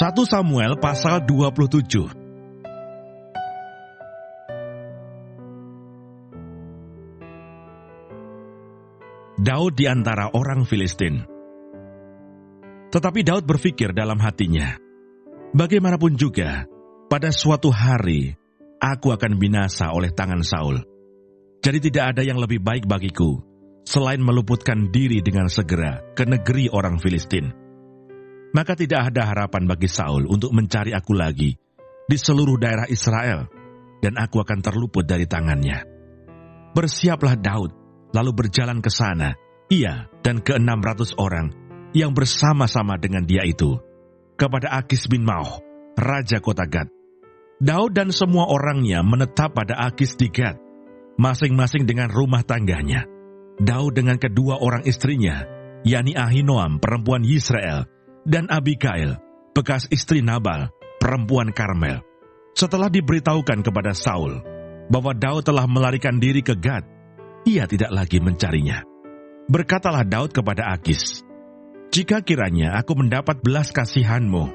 1 Samuel pasal 27. Daud di antara orang Filistin. Tetapi Daud berpikir dalam hatinya, bagaimanapun juga, pada suatu hari, aku akan binasa oleh tangan Saul. Jadi tidak ada yang lebih baik bagiku, selain meluputkan diri dengan segera ke negeri orang Filistin. Maka tidak ada harapan bagi Saul untuk mencari aku lagi di seluruh daerah Israel, dan aku akan terluput dari tangannya. Bersiaplah Daud, lalu berjalan ke sana, ia dan ke-600 orang yang bersama-sama dengan dia itu, kepada Akis bin Mauh, raja kota Gad. Daud dan semua orangnya menetap pada Akis di Gad, masing-masing dengan rumah tangganya. Daud dengan kedua orang istrinya, yakni Ahinoam perempuan Yisrael, dan Abigail, bekas istri Nabal, perempuan Karmel. Setelah diberitahukan kepada Saul bahwa Daud telah melarikan diri ke Gad, ia tidak lagi mencarinya. Berkatalah Daud kepada Akis, jika kiranya aku mendapat belas kasihanmu,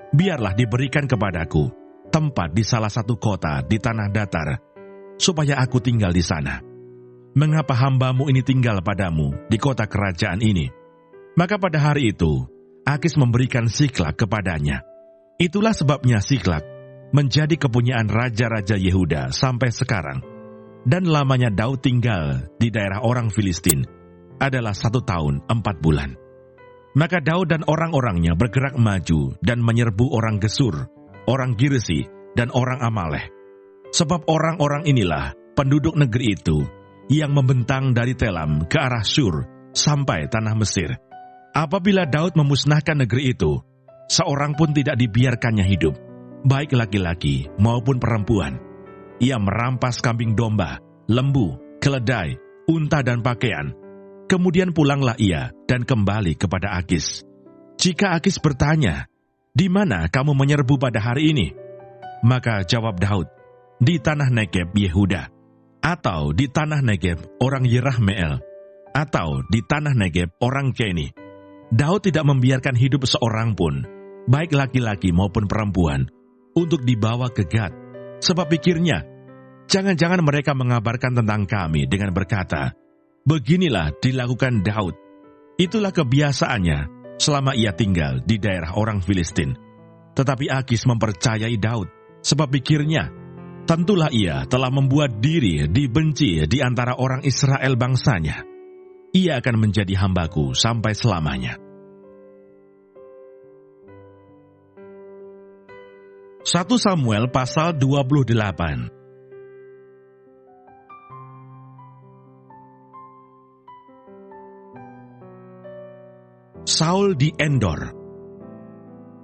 biarlah diberikan kepadaku tempat di salah satu kota di tanah datar, supaya aku tinggal di sana. Mengapa hambamu ini tinggal padamu di kota kerajaan ini? Maka pada hari itu, Akis memberikan Siklak kepadanya. Itulah sebabnya Siklak menjadi kepunyaan raja-raja Yehuda sampai sekarang. Dan lamanya Daud tinggal di daerah orang Filistin adalah 1 tahun 4 bulan. Maka Daud dan orang-orangnya bergerak maju dan menyerbu orang Gesur, orang Girsi, dan orang Amalek. Sebab orang-orang inilah penduduk negeri itu yang membentang dari Telam ke arah Sur sampai tanah Mesir. Apabila Daud memusnahkan negeri itu, seorang pun tidak dibiarkannya hidup, baik laki-laki maupun perempuan. Ia merampas kambing domba, lembu, keledai, unta dan pakaian. Kemudian pulanglah ia dan kembali kepada Akis. Jika Akis bertanya, di mana kamu menyerbu pada hari ini? Maka jawab Daud, di tanah Negeb Yehuda, atau di tanah Negeb orang Yerahmeel, atau di tanah Negeb orang Keni. Daud tidak membiarkan hidup seorang pun, baik laki-laki maupun perempuan, untuk dibawa ke Gad. Sebab pikirnya, jangan-jangan mereka mengabarkan tentang kami dengan berkata, beginilah dilakukan Daud. Itulah kebiasaannya selama ia tinggal di daerah orang Filistin. Tetapi Akis mempercayai Daud, sebab pikirnya, tentulah ia telah membuat diri dibenci di antara orang Israel bangsanya. Ia akan menjadi hambaku sampai selamanya. 1 Samuel pasal 28. Saul di Endor.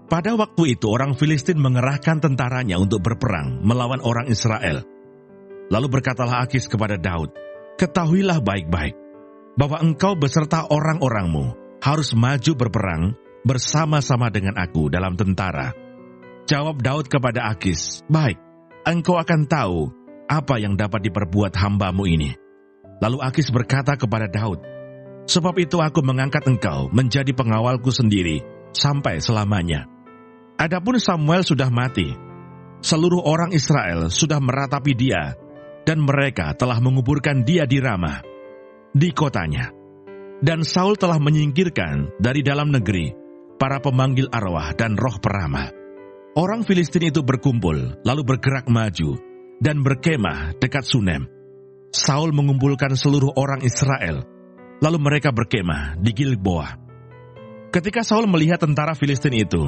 Pada waktu itu orang Filistin mengerahkan tentaranya untuk berperang melawan orang Israel. Lalu berkatalah Akis kepada Daud, ketahuilah baik-baik bahwa engkau beserta orang-orangmu harus maju berperang bersama-sama dengan aku dalam tentara. Jawab Daud kepada Akis, baik, engkau akan tahu apa yang dapat diperbuat hambamu ini. Lalu Akis berkata kepada Daud, sebab itu aku mengangkat engkau menjadi pengawalku sendiri sampai selamanya. Adapun Samuel sudah mati, seluruh orang Israel sudah meratapi dia, dan mereka telah menguburkan dia di Ramah, di kotanya. Dan Saul telah menyingkirkan dari dalam negeri para pemanggil arwah dan roh peramal. Orang Filistin itu berkumpul, lalu bergerak maju, dan berkemah dekat Sunem. Saul mengumpulkan seluruh orang Israel, lalu mereka berkemah di Gilboa. Ketika Saul melihat tentara Filistin itu,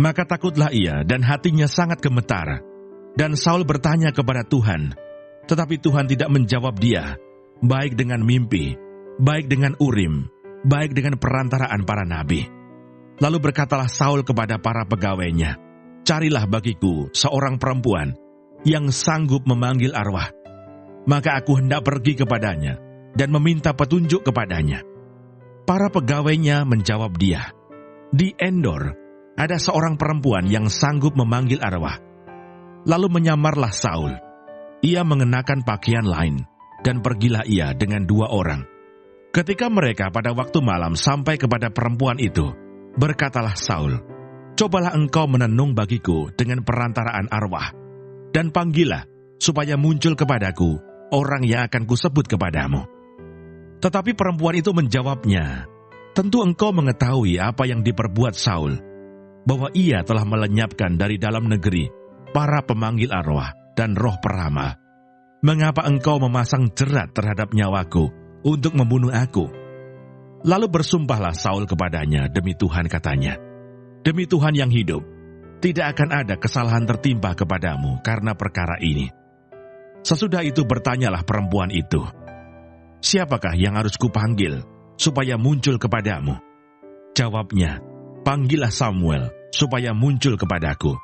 maka takutlah ia dan hatinya sangat gemetar. Dan Saul bertanya kepada Tuhan, tetapi Tuhan tidak menjawab dia, baik dengan mimpi, baik dengan Urim, baik dengan perantaraan para nabi. Lalu berkatalah Saul kepada para pegawainya, carilah bagiku seorang perempuan yang sanggup memanggil arwah. Maka aku hendak pergi kepadanya dan meminta petunjuk kepadanya. Para pegawainya menjawab dia, di Endor ada seorang perempuan yang sanggup memanggil arwah. Lalu menyamarlah Saul. Ia mengenakan pakaian lain, dan pergilah ia dengan 2 orang. Ketika mereka pada waktu malam sampai kepada perempuan itu, berkatalah Saul, Cobalah engkau menenung bagiku dengan perantaraan arwah, dan panggillah supaya muncul kepadaku orang yang akan kusebut kepadamu. Tetapi perempuan itu menjawabnya, tentu engkau mengetahui apa yang diperbuat Saul, bahwa ia telah melenyapkan dari dalam negeri para pemanggil arwah dan roh peramal. Mengapa engkau memasang jerat terhadap nyawaku untuk membunuh aku? Lalu bersumpahlah Saul kepadanya, demi Tuhan katanya, demi Tuhan yang hidup, tidak akan ada kesalahan tertimpa kepadamu karena perkara ini. Sesudah itu bertanyalah perempuan itu, siapakah yang harus kupanggil supaya muncul kepadamu? Jawabnya, panggillah Samuel supaya muncul kepadaku.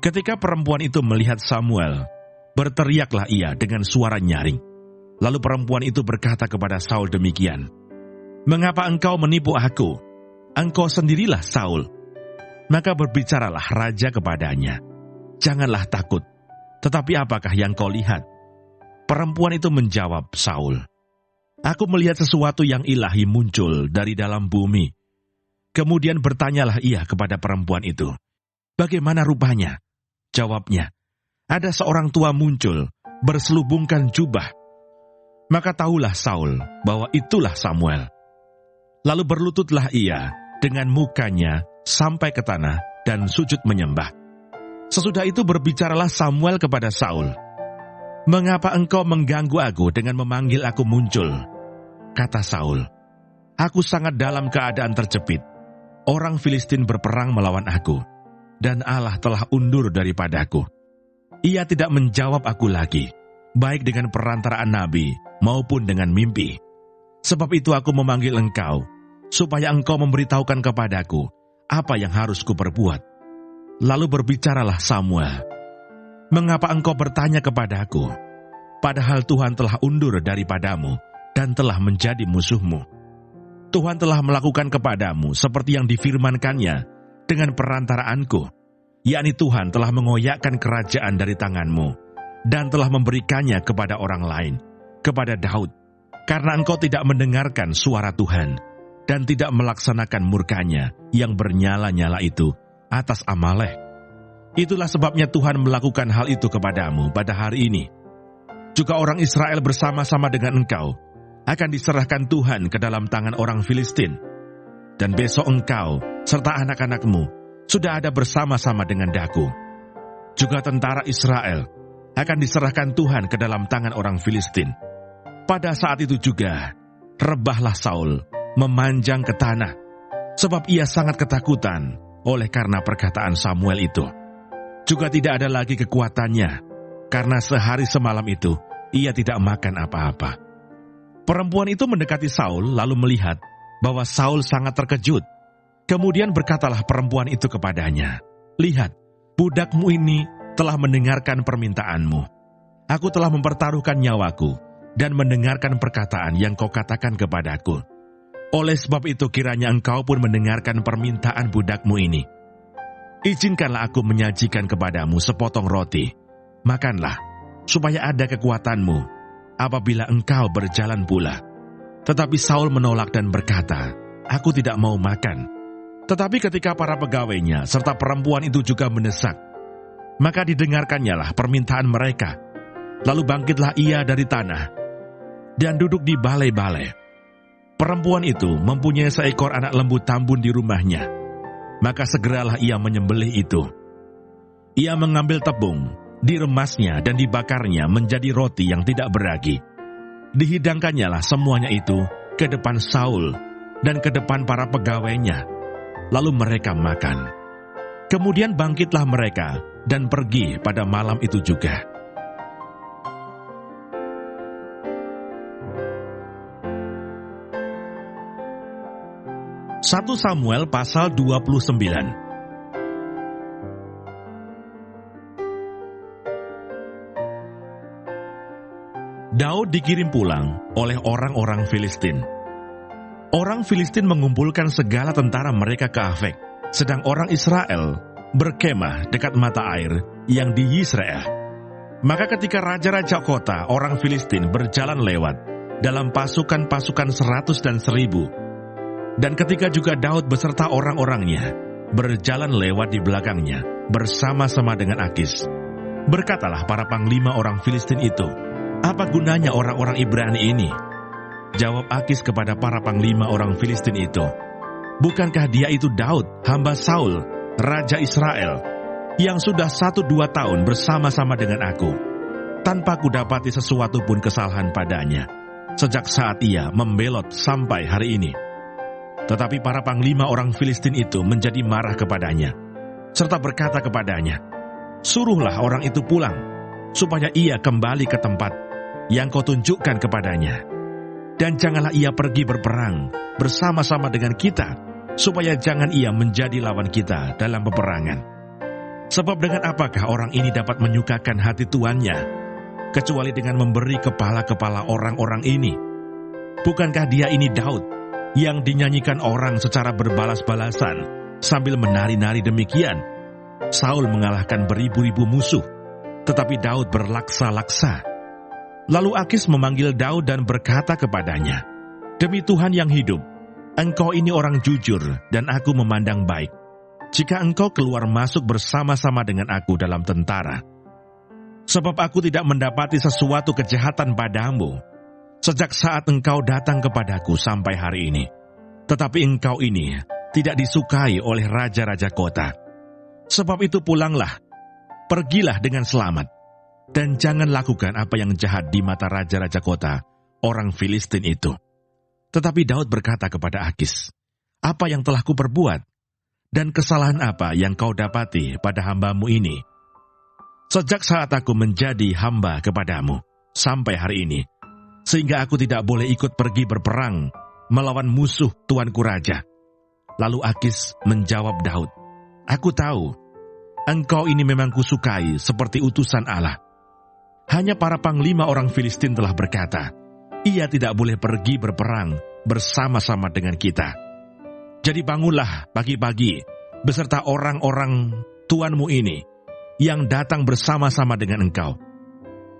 Ketika perempuan itu melihat Samuel, berteriaklah ia dengan suara nyaring. Lalu perempuan itu berkata kepada Saul demikian, mengapa engkau menipu aku? Engkau sendirilah Saul. Maka berbicaralah raja kepadanya, janganlah takut, tetapi apakah yang kau lihat? Perempuan itu menjawab Saul, aku melihat sesuatu yang ilahi muncul dari dalam bumi. Kemudian bertanyalah ia kepada perempuan itu, bagaimana rupanya? Jawabnya, ada seorang tua muncul, berselubungkan jubah. Maka tahulah Saul bahwa itulah Samuel. Lalu berlututlah ia dengan mukanya sampai ke tanah dan sujud menyembah. Sesudah itu berbicaralah Samuel kepada Saul, mengapa engkau mengganggu aku dengan memanggil aku muncul? Kata Saul, aku sangat dalam keadaan terjepit. Orang Filistin berperang melawan aku, dan Allah telah undur daripadaku. Ia tidak menjawab aku lagi, baik dengan perantaraan nabi maupun dengan mimpi. Sebab itu aku memanggil engkau, supaya engkau memberitahukan kepadaku apa yang harus kuperbuat. Lalu berbicaralah Samuel, mengapa engkau bertanya kepadaku, padahal Tuhan telah undur daripadamu dan telah menjadi musuhmu. Tuhan telah melakukan kepadamu seperti yang difirmankannya dengan perantaraanku, yakni Tuhan telah mengoyakkan kerajaan dari tanganmu dan telah memberikannya kepada orang lain, kepada Daud, karena engkau tidak mendengarkan suara Tuhan dan tidak melaksanakan murkanya yang bernyala-nyala itu atas Amalek. Itulah sebabnya Tuhan melakukan hal itu kepadamu pada hari ini. Juga orang Israel bersama-sama dengan engkau akan diserahkan Tuhan ke dalam tangan orang Filistin. Dan besok engkau serta anak-anakmu sudah ada bersama-sama dengan daku. Juga tentara Israel akan diserahkan Tuhan ke dalam tangan orang Filistin. Pada saat itu juga, rebahlah Saul memanjang ke tanah, sebab ia sangat ketakutan oleh karena perkataan Samuel itu. Juga tidak ada lagi kekuatannya, karena sehari semalam itu ia tidak makan apa-apa. Perempuan itu mendekati Saul lalu melihat bahwa Saul sangat terkejut. Kemudian berkatalah perempuan itu kepadanya, lihat, budakmu ini telah mendengarkan permintaanmu. Aku telah mempertaruhkan nyawaku dan mendengarkan perkataan yang kau katakan kepadaku. Oleh sebab itu kiranya engkau pun mendengarkan permintaan budakmu ini. Izinkanlah aku menyajikan kepadamu sepotong roti. Makanlah, supaya ada kekuatanmu apabila engkau berjalan pula. Tetapi Saul menolak dan berkata, aku tidak mau makan. Tetapi ketika para pegawainya serta perempuan itu juga mendesak, maka didengarkannyalah permintaan mereka. Lalu bangkitlah ia dari tanah dan duduk di balai-balai. Perempuan itu mempunyai seekor anak lembu tambun di rumahnya. Maka segeralah ia menyembelih itu. Ia mengambil tepung, diremasnya dan dibakarnya menjadi roti yang tidak beragi. Dihidangkannyalah semuanya itu ke depan Saul dan ke depan para pegawainya. Lalu mereka makan. Kemudian bangkitlah mereka dan pergi pada malam itu juga. Satu Samuel pasal 29. Daud dikirim pulang oleh orang-orang Filistin. Orang Filistin mengumpulkan segala tentara mereka ke Afek, sedang orang Israel berkemah dekat mata air yang di Yisreah. Maka ketika raja-raja kota orang Filistin berjalan lewat dalam pasukan-pasukan 100 dan 1000, dan ketika juga Daud beserta orang-orangnya berjalan lewat di belakangnya bersama-sama dengan Akis. Berkatalah para panglima orang Filistin itu, "Apa gunanya orang-orang Ibrani ini?" Jawab Akis kepada para panglima orang Filistin itu, "Bukankah dia itu Daud, hamba Saul, raja Israel, yang sudah 1-2 tahun bersama-sama dengan aku, tanpa kudapati sesuatu pun kesalahan padanya, sejak saat ia membelot sampai hari ini." Tetapi para panglima orang Filistin itu menjadi marah kepadanya, serta berkata kepadanya, "Suruhlah orang itu pulang, supaya ia kembali ke tempat yang kau tunjukkan kepadanya. Dan janganlah ia pergi berperang bersama-sama dengan kita, supaya jangan ia menjadi lawan kita dalam peperangan. Sebab dengan apakah orang ini dapat menyukakan hati tuannya, kecuali dengan memberi kepala-kepala orang-orang ini? Bukankah dia ini Daud, yang dinyanyikan orang secara berbalas-balasan sambil menari-nari demikian? Saul mengalahkan beribu-ribu musuh, tetapi Daud berlaksa-laksa." Lalu Akis memanggil Daud dan berkata kepadanya, "Demi Tuhan yang hidup, engkau ini orang jujur dan aku memandang baik, jika engkau keluar masuk bersama-sama dengan aku dalam tentara. Sebab aku tidak mendapati sesuatu kejahatan padamu sejak saat engkau datang kepadaku sampai hari ini. Tetapi engkau ini tidak disukai oleh raja-raja kota. Sebab itu pulanglah, pergilah dengan selamat, dan jangan lakukan apa yang jahat di mata raja-raja kota orang Filistin itu." Tetapi Daud berkata kepada Akis, "Apa yang telah kuperbuat, dan kesalahan apa yang kau dapati pada hambamu ini? Sejak saat aku menjadi hamba kepadamu sampai hari ini, sehingga aku tidak boleh ikut pergi berperang melawan musuh tuanku raja." Lalu Akis menjawab Daud, "Aku tahu, engkau ini memang kusukai seperti utusan Allah. Hanya para panglima orang Filistin telah berkata, ia tidak boleh pergi berperang bersama-sama dengan kita. Jadi bangunlah pagi-pagi beserta orang-orang tuanmu ini yang datang bersama-sama dengan engkau.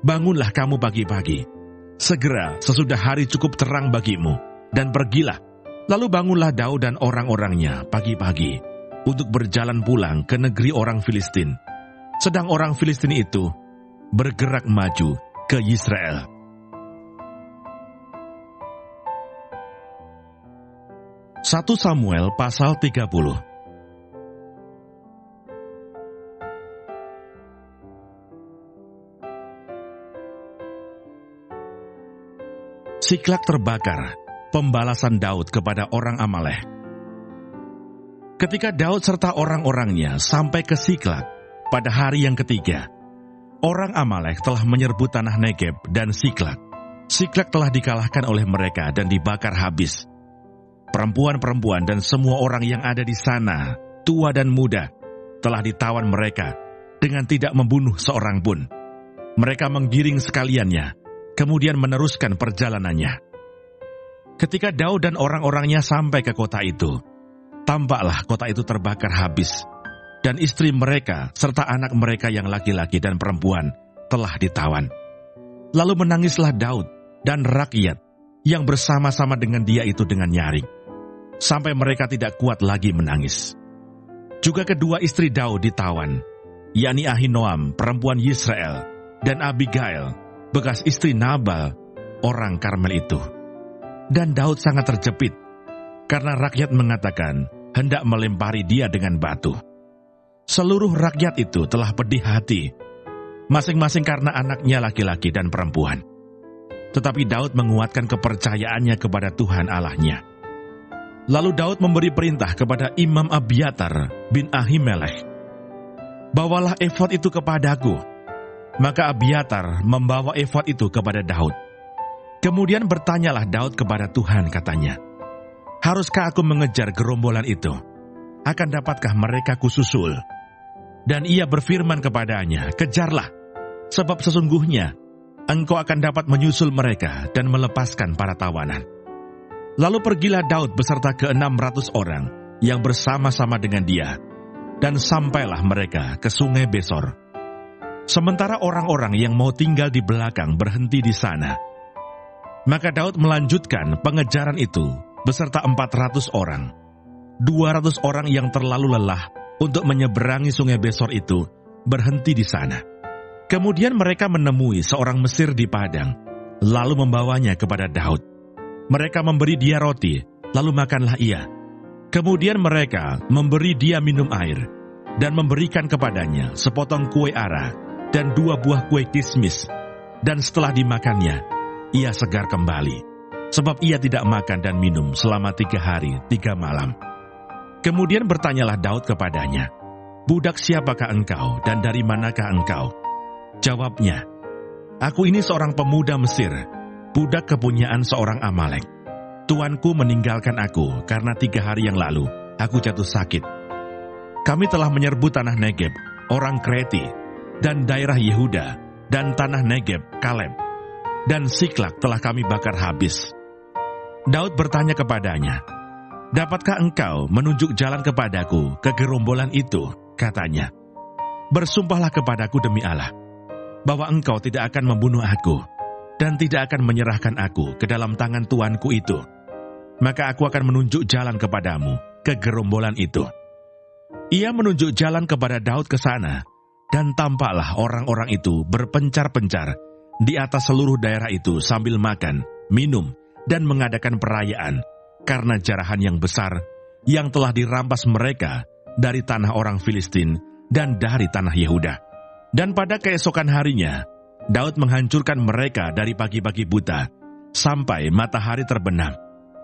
Bangunlah kamu pagi-pagi, segera sesudah hari cukup terang bagimu, dan pergilah. Lalu bangunlah Daud dan orang-orangnya pagi-pagi untuk berjalan pulang ke negeri orang Filistin. Sedang orang Filistin itu bergerak maju ke Yisrael." Satu Samuel pasal 30. Siklak terbakar, pembalasan Daud kepada orang Amalek. Ketika Daud serta orang-orangnya sampai ke Siklak pada hari yang ketiga, orang Amalek telah menyerbu tanah Negeb dan Siklak. Siklak telah dikalahkan oleh mereka dan dibakar habis. Perempuan-perempuan dan semua orang yang ada di sana, tua dan muda, telah ditawan mereka dengan tidak membunuh seorang pun. Mereka menggiring sekaliannya, kemudian meneruskan perjalanannya. Ketika Daud dan orang-orangnya sampai ke kota itu, tampaklah kota itu terbakar habis, dan istri mereka serta anak mereka yang laki-laki dan perempuan telah ditawan. Lalu menangislah Daud dan rakyat yang bersama-sama dengan dia itu dengan nyaring, sampai mereka tidak kuat lagi menangis. Juga kedua istri Daud ditawan, yakni Ahinoam perempuan Yisrael dan Abigail bekas istri Nabal orang Karmel itu. Dan Daud sangat terjepit karena rakyat mengatakan hendak melempari dia dengan batu. Seluruh rakyat itu telah pedih hati, masing-masing karena anaknya laki-laki dan perempuan. Tetapi Daud menguatkan kepercayaannya kepada Tuhan Allahnya. Lalu Daud memberi perintah kepada Imam Abiatar bin Ahimelech, "Bawalah efod itu kepadaku." Maka Abiatar membawa efod itu kepada Daud. Kemudian bertanyalah Daud kepada Tuhan, katanya, "Haruskah aku mengejar gerombolan itu? Akan dapatkah mereka kususul?" Dan ia berfirman kepadanya, "Kejarlah, sebab sesungguhnya engkau akan dapat menyusul mereka dan melepaskan para tawanan." Lalu pergilah Daud beserta ke-600 orang yang bersama-sama dengan dia, dan sampailah mereka ke sungai Besor. Sementara orang-orang yang mau tinggal di belakang berhenti di sana. Maka Daud melanjutkan pengejaran itu beserta 400 orang. 200 orang yang terlalu lelah untuk menyeberangi sungai Besor itu berhenti di sana. Kemudian mereka menemui seorang Mesir di padang, lalu membawanya kepada Daud. Mereka memberi dia roti, lalu makanlah ia. Kemudian mereka memberi dia minum air, dan memberikan kepadanya sepotong kue ara dan 2 buah kue kismis. Dan setelah dimakannya, ia segar kembali, sebab ia tidak makan dan minum selama 3 hari 3 malam. Kemudian bertanyalah Daud kepadanya, "Budak siapakah engkau dan dari manakah engkau?" Jawabnya, "Aku ini seorang pemuda Mesir, budak kepunyaan seorang Amalek. Tuanku meninggalkan aku karena 3 hari yang lalu aku jatuh sakit. Kami telah menyerbu tanah Negeb, orang Kreti, dan daerah Yehuda, dan tanah Negeb, Kaleb, dan Siklak telah kami bakar habis." Daud bertanya kepadanya, "Dapatkah engkau menunjuk jalan kepadaku ke gerombolan itu?" Katanya, "Bersumpahlah kepadaku demi Allah, bahwa engkau tidak akan membunuh aku, dan tidak akan menyerahkan aku ke dalam tangan tuanku itu. Maka aku akan menunjuk jalan kepadamu ke gerombolan itu." Ia menunjuk jalan kepada Daud ke sana, dan tampaklah orang-orang itu berpencar-pencar di atas seluruh daerah itu sambil makan, minum, dan mengadakan perayaan, karena jarahan yang besar yang telah dirampas mereka dari tanah orang Filistin dan dari tanah Yehuda. Dan pada keesokan harinya, Daud menghancurkan mereka dari pagi-pagi buta sampai matahari terbenam.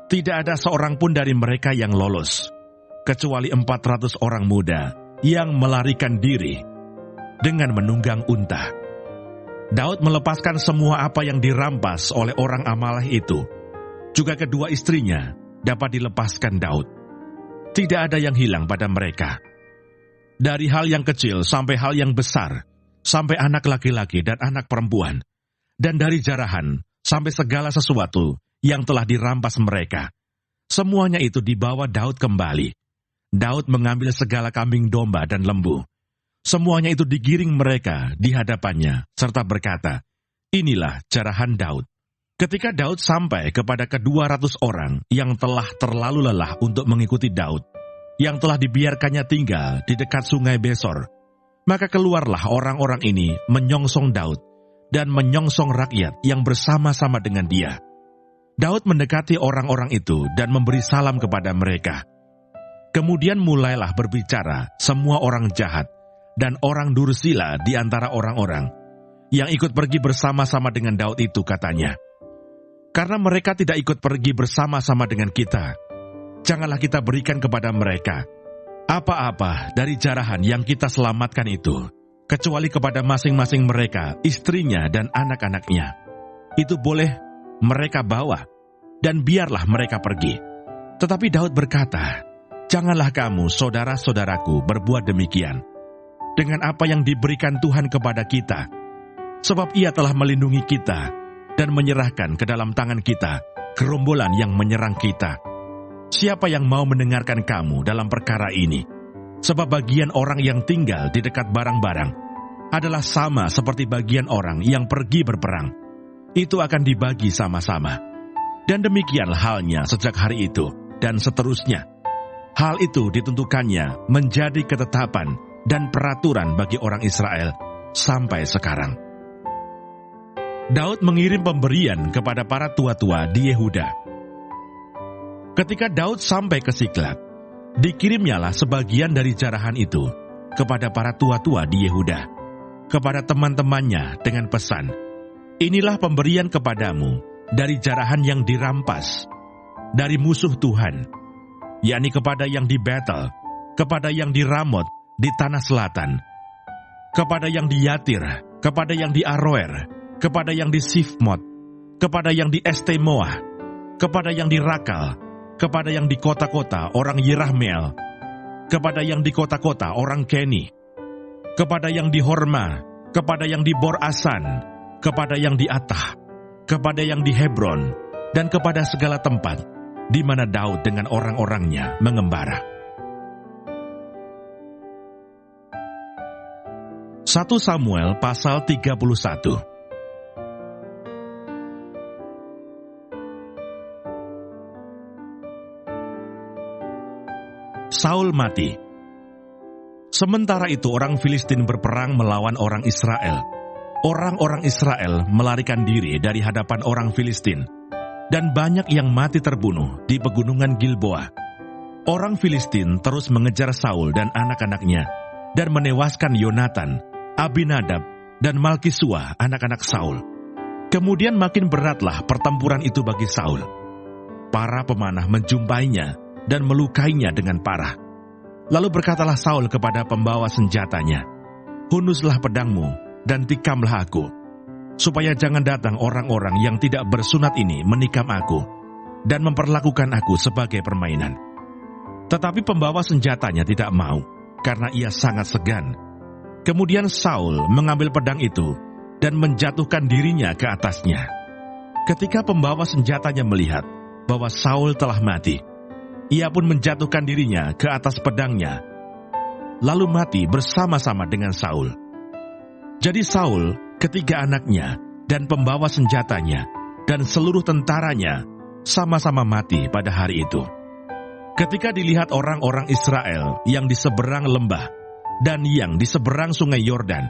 Tidak ada seorang pun dari mereka yang lolos, kecuali 400 orang muda yang melarikan diri dengan menunggang unta. Daud melepaskan semua apa yang dirampas oleh orang Amalek itu. Juga kedua istrinya dapat dilepaskan Daud. Tidak ada yang hilang pada mereka. Dari hal yang kecil sampai hal yang besar, sampai anak laki-laki dan anak perempuan, dan dari jarahan sampai segala sesuatu yang telah dirampas mereka. Semuanya itu dibawa Daud kembali. Daud mengambil segala kambing domba dan lembu. Semuanya itu digiring mereka di hadapannya, serta berkata, "Inilah jarahan Daud." Ketika Daud sampai kepada ke-200 orang yang telah terlalu lelah untuk mengikuti Daud, yang telah dibiarkannya tinggal di dekat sungai Besor, maka keluarlah orang-orang ini menyongsong Daud dan menyongsong rakyat yang bersama-sama dengan dia. Daud mendekati orang-orang itu dan memberi salam kepada mereka. Kemudian mulailah berbicara semua orang jahat dan orang dursila di antara orang-orang yang ikut pergi bersama-sama dengan Daud itu, katanya, "Karena mereka tidak ikut pergi bersama-sama dengan kita, janganlah kita berikan kepada mereka apa-apa dari jarahan yang kita selamatkan itu, kecuali kepada masing-masing mereka, istrinya dan anak-anaknya. Itu boleh mereka bawa, dan biarlah mereka pergi." Tetapi Daud berkata, "Janganlah kamu, saudara-saudaraku, berbuat demikian dengan apa yang diberikan Tuhan kepada kita, sebab Ia telah melindungi kita dan menyerahkan ke dalam tangan kita gerombolan yang menyerang kita. Siapa yang mau mendengarkan kamu dalam perkara ini? Sebab bagian orang yang tinggal di dekat barang-barang adalah sama seperti bagian orang yang pergi berperang. Itu akan dibagi sama-sama. Dan demikianlah halnya sejak hari itu dan seterusnya. Hal itu ditentukannya menjadi ketetapan dan peraturan bagi orang Israel sampai sekarang." Daud mengirim pemberian kepada para tua-tua di Yehuda. Ketika Daud sampai ke Siklak, dikirimnyalah sebagian dari jarahan itu kepada para tua-tua di Yehuda, kepada teman-temannya dengan pesan, "Inilah pemberian kepadamu dari jarahan yang dirampas, dari musuh Tuhan, yakni kepada yang di Betel, kepada yang di Ramot di tanah selatan, kepada yang di Yatir, kepada yang di Aroer, kepada yang di Sifmot, kepada yang di Estemoah, kepada yang di Rakal, kepada yang di kota-kota orang Yirahmeel, kepada yang di kota-kota orang Keni, kepada yang di Horma, kepada yang di Bor-Asan, kepada yang di Atah, kepada yang di Hebron, dan kepada segala tempat di mana Daud dengan orang-orangnya mengembara." 1 Samuel pasal 31. Saul mati. Sementara itu orang Filistin berperang melawan orang Israel. Orang-orang Israel melarikan diri dari hadapan orang Filistin, dan banyak yang mati terbunuh di pegunungan Gilboa. Orang Filistin terus mengejar Saul dan anak-anaknya, dan menewaskan Yonatan, Abinadab, dan Malkisua, anak-anak Saul. Kemudian makin beratlah pertempuran itu bagi Saul. Para pemanah menjumpainya dan melukainya dengan parah. Lalu berkatalah Saul kepada pembawa senjatanya, "Hunuslah pedangmu dan tikamlah aku, supaya jangan datang orang-orang yang tidak bersunat ini menikam aku dan memperlakukan aku sebagai permainan." Tetapi pembawa senjatanya tidak mau, karena ia sangat segan. Kemudian Saul mengambil pedang itu dan menjatuhkan dirinya ke atasnya. Ketika pembawa senjatanya melihat bahwa Saul telah mati, ia pun menjatuhkan dirinya ke atas pedangnya, lalu mati bersama-sama dengan Saul. Jadi Saul, ketiga anaknya, dan pembawa senjatanya, dan seluruh tentaranya sama-sama mati pada hari itu. Ketika dilihat orang-orang Israel yang di seberang lembah dan yang di seberang sungai Yordan,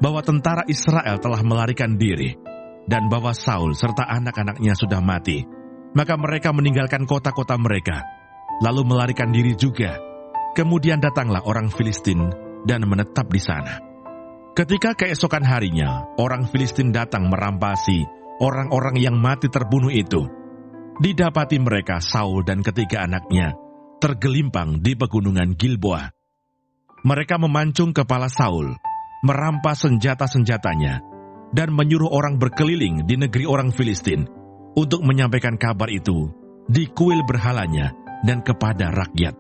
bahwa tentara Israel telah melarikan diri, dan bahwa Saul serta anak-anaknya sudah mati, maka mereka meninggalkan kota-kota mereka, lalu melarikan diri juga. Kemudian datanglah orang Filistin dan menetap di sana. Ketika keesokan harinya, orang Filistin datang merampasi orang-orang yang mati terbunuh itu. Didapati mereka Saul dan ketiga anaknya tergelimpang di pegunungan Gilboa. Mereka memancung kepala Saul, merampas senjata-senjatanya, dan menyuruh orang berkeliling di negeri orang Filistin untuk menyampaikan kabar itu di kuil berhalanya dan kepada rakyat.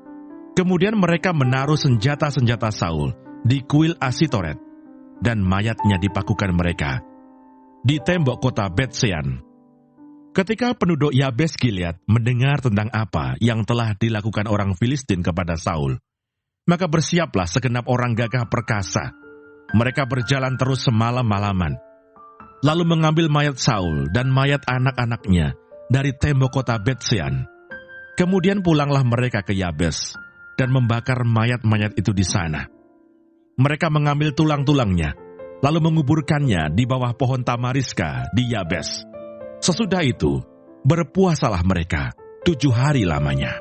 Kemudian mereka menaruh senjata-senjata Saul di kuil Asitoret, dan mayatnya dipakukan mereka di tembok kota Bet-Sean. Ketika penduduk Yabes Gilead mendengar tentang apa yang telah dilakukan orang Filistin kepada Saul, maka bersiaplah segenap orang gagah perkasa. Mereka berjalan terus semalam-malaman, lalu mengambil mayat Saul dan mayat anak-anaknya dari tembok kota Bet-Sean. Kemudian pulanglah mereka ke Yabes dan membakar mayat-mayat itu di sana. Mereka mengambil tulang-tulangnya, lalu menguburkannya di bawah pohon tamariska di Yabes. Sesudah itu, berpuasalah mereka 7 hari lamanya.